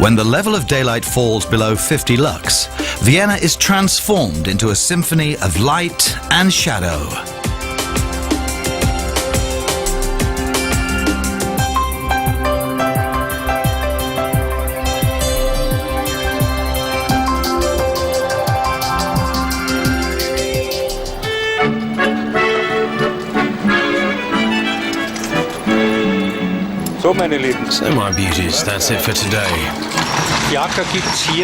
When the level of daylight falls below 50 lux, Vienna is transformed into a symphony of light and shadow. So, meine Lieben. So, my beauties, that's it for today.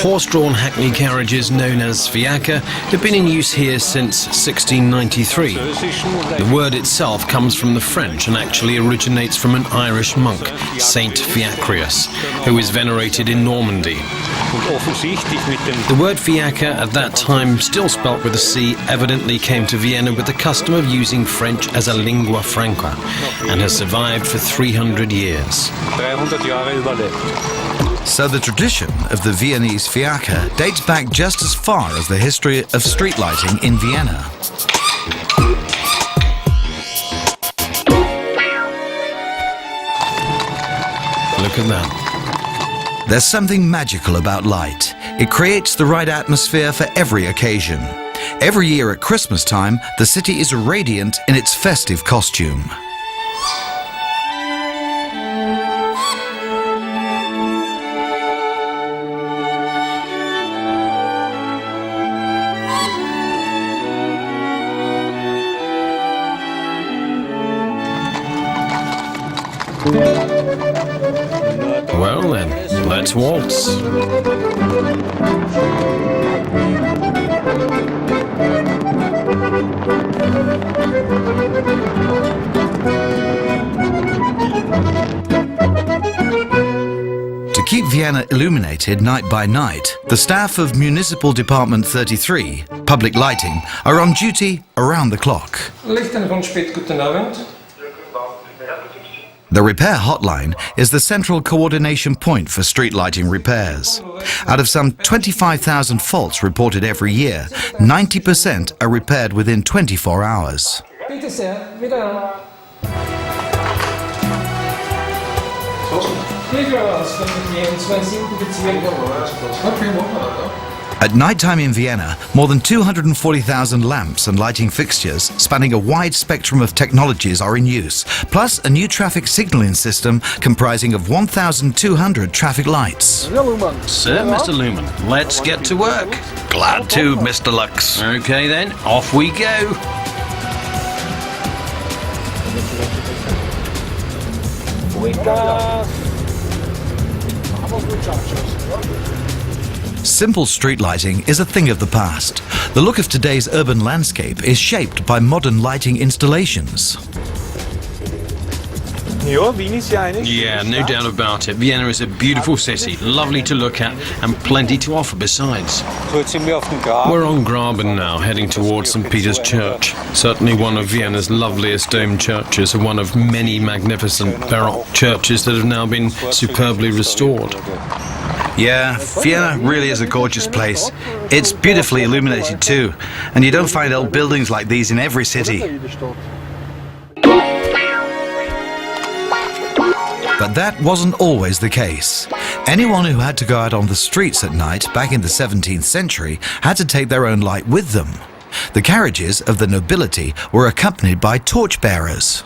Horse-drawn hackney carriages known as fiacre have been in use here since 1693. The word itself comes from the French and actually originates from an Irish monk, Saint Fiacrius, who is venerated in Normandy. The word fiacre, at that time still spelt with a C, evidently came to Vienna with the custom of using French as a lingua franca and has survived for 300 years. So the tradition of the Viennese fiacre dates back just as far as the history of street lighting in Vienna. Look at that. There's something magical about light. It creates the right atmosphere for every occasion. Every year at Christmas time, the city is radiant in its festive costume. Well then, let's waltz. To keep Vienna illuminated night by night, the staff of Municipal Department 33, Public Lighting, are on duty around the clock. Lichten von Spät, guten Abend. The repair hotline is the central coordination point for street lighting repairs. Out of some 25,000 faults reported every year, 90% are repaired within 24 hours. Bitte sehr, wieder. At nighttime in Vienna, more than 240,000 lamps and lighting fixtures spanning a wide spectrum of technologies are in use, plus a new traffic signalling system comprising of 1,200 traffic lights. Sir, Mr. Lumen, let's get to work. Glad to, Mr. Lux. Okay then, off we go. Simple street lighting is a thing of the past. The look of today's urban landscape is shaped by modern lighting installations. Yeah, no doubt about it. Vienna is a beautiful city, lovely to look at, and plenty to offer besides. We're on Graben now, heading towards St. Peter's Church. Certainly one of Vienna's loveliest domed churches, and one of many magnificent Baroque churches that have now been superbly restored. Yeah, Vienna really is a gorgeous place. It's beautifully illuminated too, and you don't find old buildings like these in every city. But that wasn't always the case. Anyone who had to go out on the streets at night back in the 17th century had to take their own light with them. The carriages of the nobility were accompanied by torchbearers.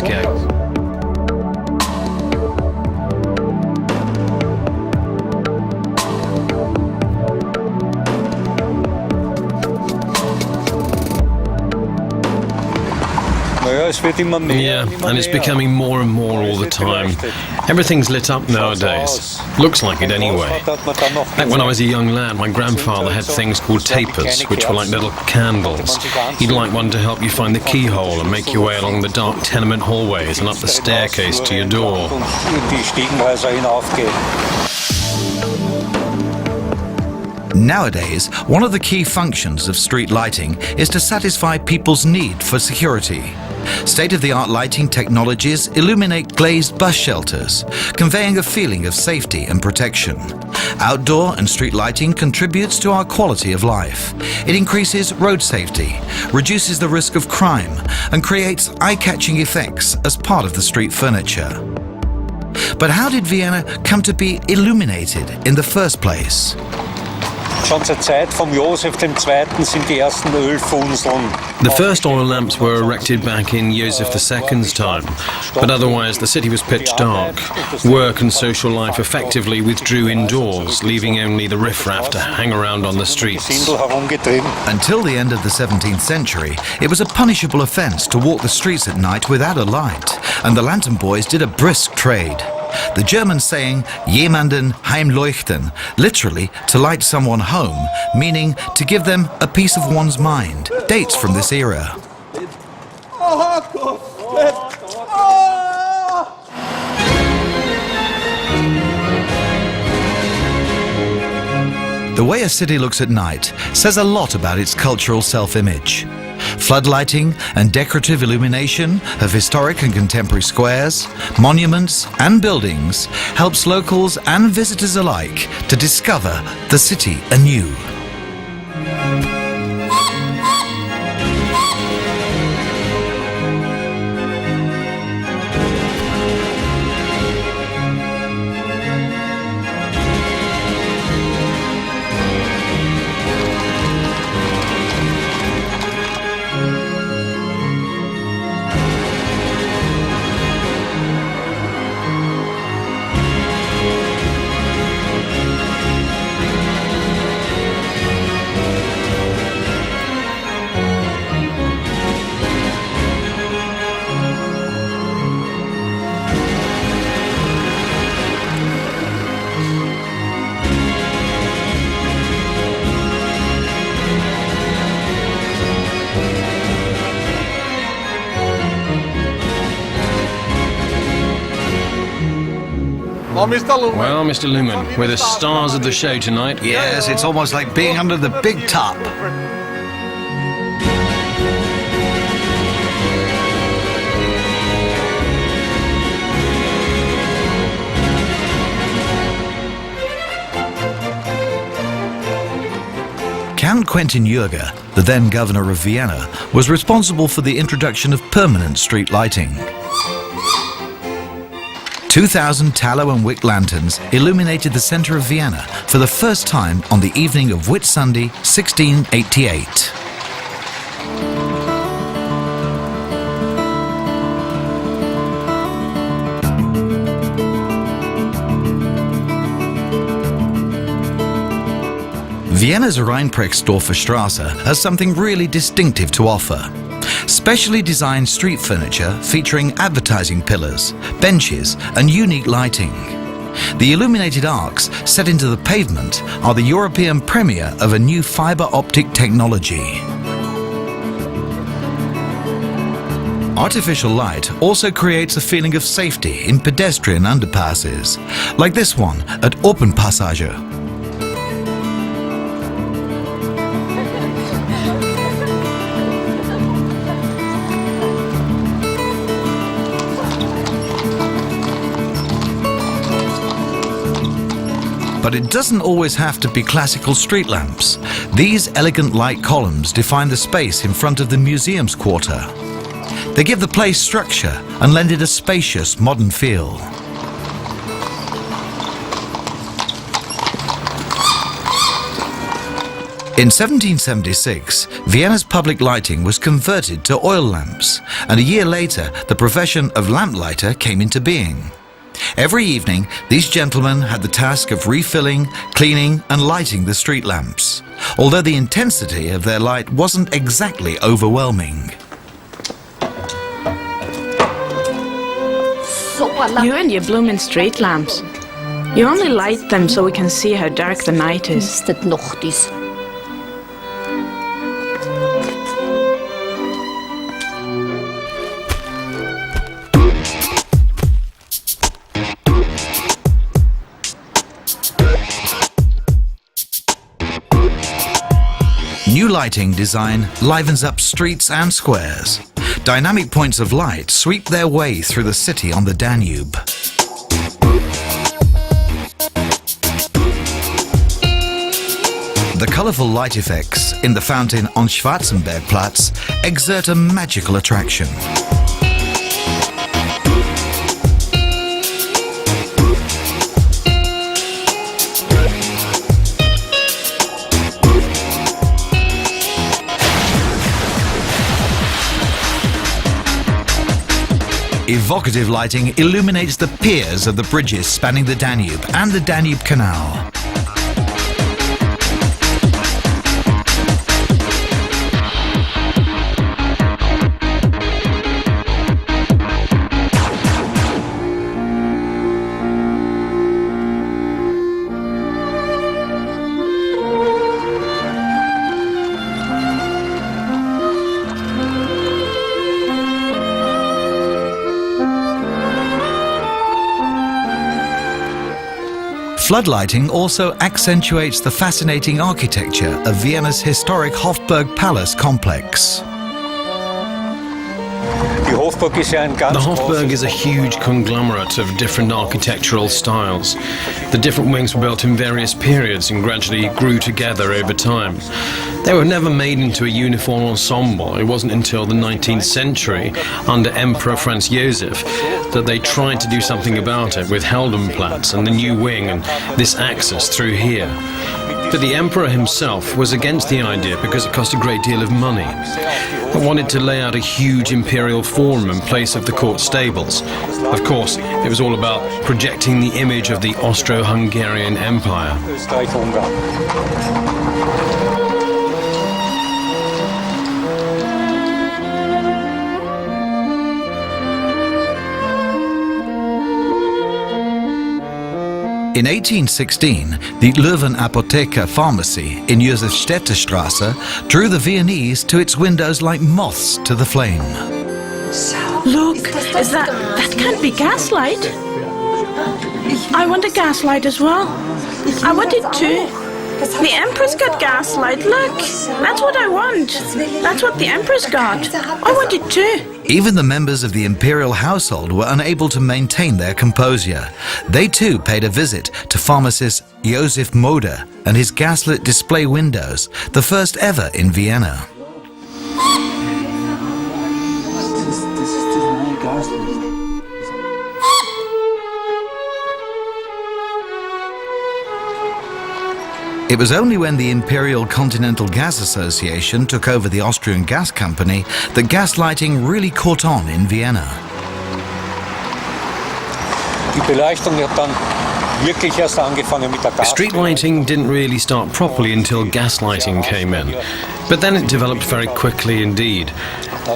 let's go. Yeah, and it's becoming more and more all the time. Everything's lit up nowadays. Looks like it anyway. Back when I was a young lad, my grandfather had things called tapers, which were like little candles. He'd light one to help you find the keyhole and make your way along the dark tenement hallways and up the staircase to your door. Nowadays, one of the key functions of street lighting is to satisfy people's need for security. State-of-the-art lighting technologies illuminate glazed bus shelters, conveying a feeling of safety and protection. Outdoor and street lighting contributes to our quality of life. It increases road safety, reduces the risk of crime, and creates eye-catching effects as part of the street furniture. But how did Vienna come to be illuminated in the first place? The first oil lamps were erected back in Joseph II's time, but otherwise the city was pitch dark. Work and social life effectively withdrew indoors, leaving only the riffraff to hang around on the streets. Until the end of the 17th century, it was a punishable offence to walk the streets at night without a light, and the lantern boys did a brisk trade. The German saying "jemanden heimleuchten," literally to light someone home, meaning to give them a piece of one's mind, dates from this era. The way a city looks at night says a lot about its cultural self-image. Floodlighting and decorative illumination of historic and contemporary squares, monuments and buildings helps locals and visitors alike to discover the city anew. Well, Mr. Lumen, we're the stars of the show tonight. Yes, it's almost like being under the big top. Count Quentin Jürger, the then governor of Vienna, was responsible for the introduction of permanent street lighting. 2,000 tallow and wick lanterns illuminated the centre of Vienna for the first time on the evening of Whitsunday, 1688. Vienna's Rheinprechtdorfer Straße has something really distinctive to offer. Specially designed street furniture featuring advertising pillars, benches and unique lighting. The illuminated arcs set into the pavement are the European premiere of a new fibre optic technology. Artificial light also creates a feeling of safety in pedestrian underpasses, like this one at Opernpassage. But it doesn't always have to be classical street lamps. These elegant light columns define the space in front of the museum's quarter. They give the place structure and lend it a spacious, modern feel. In 1776, Vienna's public lighting was converted to oil lamps, and a year later, the profession of lamplighter came into being. Every evening, these gentlemen had the task of refilling, cleaning, and lighting the street lamps, although the intensity of their light wasn't exactly overwhelming. You and your blooming street lamps. You only light them so we can see how dark the night is. New lighting design livens up streets and squares. Dynamic points of light sweep their way through the city on the Danube. The colourful light effects in the fountain on Schwarzenbergplatz exert a magical attraction. Evocative lighting illuminates the piers of the bridges spanning the Danube and the Danube Canal. Floodlighting also accentuates the fascinating architecture of Vienna's historic Hofburg Palace complex. The Hofburg is a huge conglomerate of different architectural styles. The different wings were built in various periods and gradually grew together over time. They were never made into a uniform ensemble. It wasn't until the 19th century, under Emperor Franz Joseph, that they tried to do something about it with Heldenplatz and the new wing and this axis through here. But the emperor himself was against the idea because it cost a great deal of money. He wanted to lay out a huge imperial forum in place of the court stables. Of course, it was all about projecting the image of the Austro-Hungarian Empire. In 1816, the Löwen Apotheker pharmacy in Josefstädterstraße drew the Viennese to its windows like moths to the flame. Look, is that can't be gaslight. I want a gaslight as well. I want it too. The Emperor's got gaslight, look. That's what I want. That's what the Emperor's got. I want it too. Even the members of the imperial household were unable to maintain their composure. They too paid a visit to pharmacist Josef Moder and his gaslit display windows, the first ever in Vienna. It was only when the Imperial Continental Gas Association took over the Austrian Gas Company that gaslighting really caught on in Vienna. Street lighting didn't really start properly until gaslighting came in, but then it developed very quickly indeed.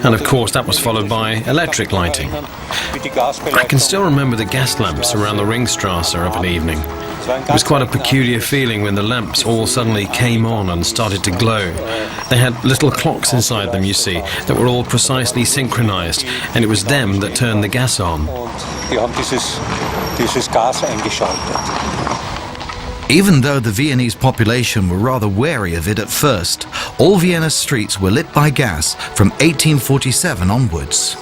And of course that was followed by electric lighting. I can still remember the gas lamps around the Ringstrasse of an evening. It was quite a peculiar feeling when the lamps all suddenly came on and started to glow. They had little clocks inside them, you see, that were all precisely synchronized, and it was them that turned the gas on. Even though the Viennese population were rather wary of it at first, all Vienna's streets were lit by gas from 1847 onwards.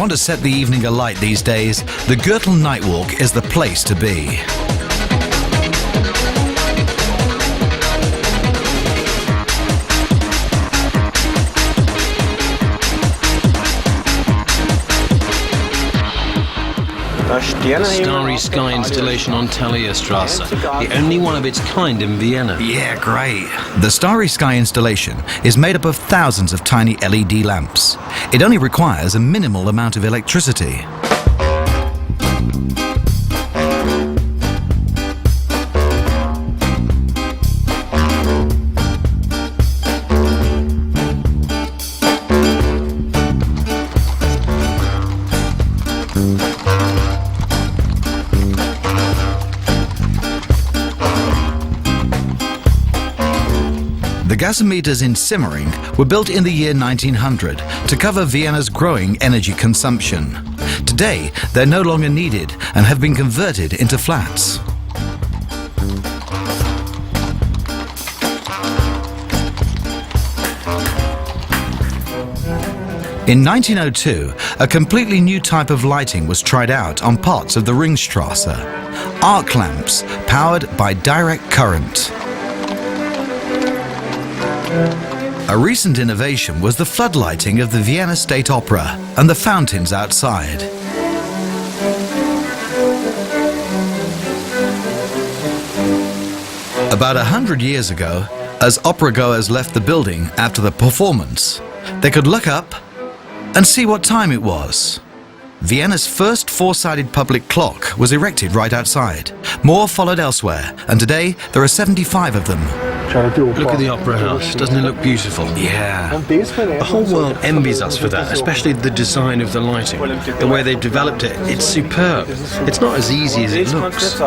want to set the evening alight these days, the Gürtel Nightwalk is the place to be. The Starry Sky installation on Thalierstrasse, the only one of its kind in Vienna. Yeah, great. The Starry Sky installation is made up of thousands of tiny LED lamps. It only requires a minimal amount of electricity. The gasometers in Simmering were built in the year 1900 to cover Vienna's growing energy consumption. Today, they're no longer needed and have been converted into flats. In 1902, a completely new type of lighting was tried out on parts of the Ringstrasse. Arc lamps powered by direct current. A recent innovation was the floodlighting of the Vienna State Opera and the fountains outside. About 100 years ago, as opera goers left the building after the performance, they could look up and see what time it was. Vienna's first four-sided public clock was erected right outside. More followed elsewhere, and today there are 75 of them. Look at the Opera House. Doesn't it look beautiful? Yeah. The whole world envies us for that, especially the design of the lighting. The way they've developed it, it's superb. It's not as easy as it looks.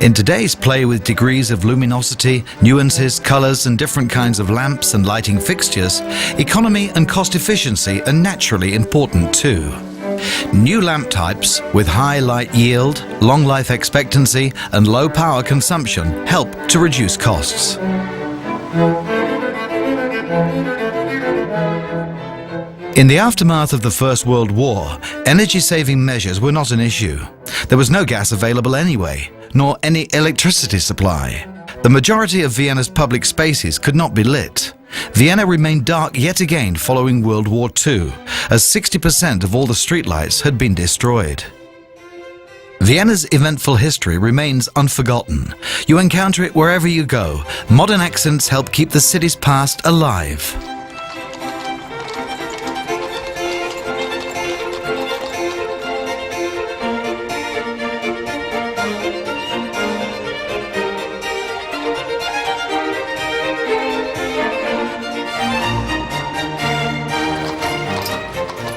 In today's play with degrees of luminosity, nuances, colors and different kinds of lamps and lighting fixtures, economy and cost efficiency are naturally important too. New lamp types with high light yield, long life expectancy and low power consumption help to reduce costs. In the aftermath of the First World War, energy-saving measures were not an issue. There was no gas available anyway, nor any electricity supply. The majority of Vienna's public spaces could not be lit. Vienna remained dark yet again following World War II, as 60% of all the streetlights had been destroyed. Vienna's eventful history remains unforgotten. You encounter it wherever you go. Modern accents help keep the city's past alive.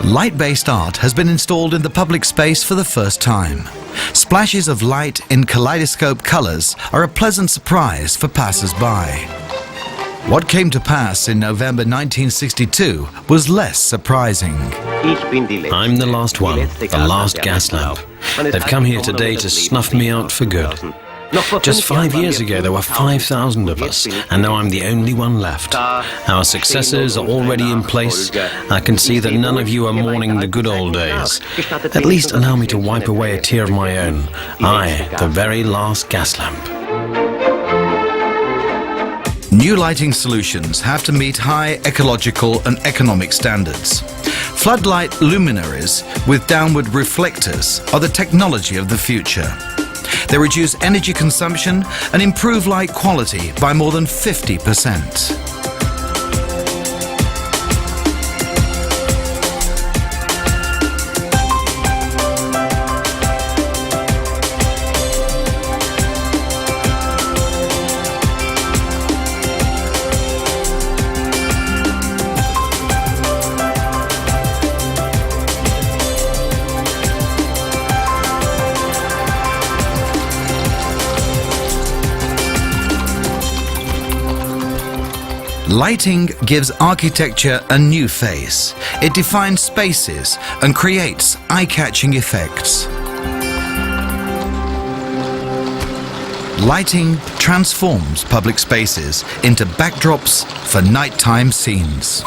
Light-based art has been installed in the public space for the first time. Splashes of light in kaleidoscope colors are a pleasant surprise for passers-by. What came to pass in November 1962 was less surprising. I'm the last one, the last gas lamp. They've come here today to snuff me out for good. Just 5 years ago there were 5,000 of us, and now I'm the only one left. Our successors are already in place. I can see that none of you are mourning the good old days. At least allow me to wipe away a tear of my own. I, the very last gas lamp. New lighting solutions have to meet high ecological and economic standards. Floodlight luminaries with downward reflectors are the technology of the future. They reduce energy consumption and improve light quality by more than 50%. Lighting gives architecture a new face. It defines spaces and creates eye-catching effects. Lighting transforms public spaces into backdrops for nighttime scenes.